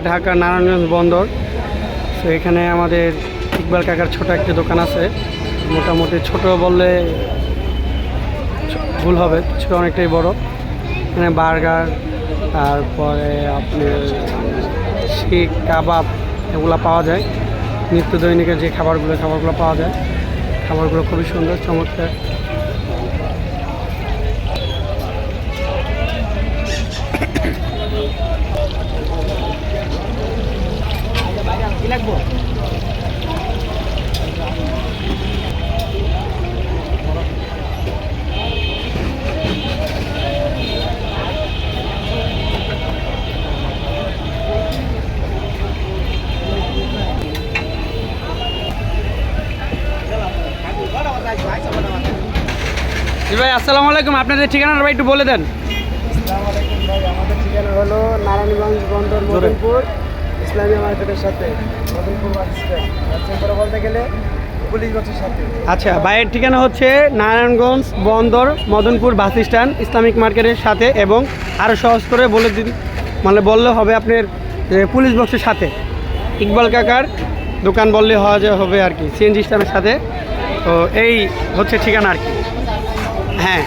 ঢাকা নারায়ণগঞ্জ বন্দর। তো এখানে আমাদের ইকবাল কাকার ছোট একটি দোকান আছে। মোটামুটি ছোট বললে ভুল হবে, ছোট অনেকটাই বড়। এখানে বার্গার, তারপরে আপনার শিক কাবাব এগুলো পাওয়া যায়। নিত্য দৈনিকের যে খাবারগুলো পাওয়া যায়। খাবারগুলো খুবই সুন্দর, চমৎকার। জি ভাই, আসসালামু আলাইকুম। আপনাদের ঠিকানাটা ভাই একটু বলে দেন। আসসালামু আলাইকুম ভাই, আমাদের ঠিকানা হলো নারায়ণগঞ্জ বন্দর মদনপুর ইসলামিয়া মার্কেটের সাথে, মদনপুর বাস স্ট্যান্ড। করে বলতে গেলে পুলিশ বক্সের সাথে। আচ্ছা, ভাইয়ের ঠিকানা হচ্ছে নারায়ণগঞ্জ বন্দর মদনপুর বাস স্ট্যান্ড ইসলামিক মার্কেটের সাথে, এবং আরও সহজ করে বলে দিন, মানে বললে হবে আপনার পুলিশ বক্সের সাথে। ইকবাল কাকার দোকান বললে হবে আর কি, সিএনজি স্ট্যান্ডের সাথে। তো এই হচ্ছে ঠিকানা আর কি। হ্যাঁ।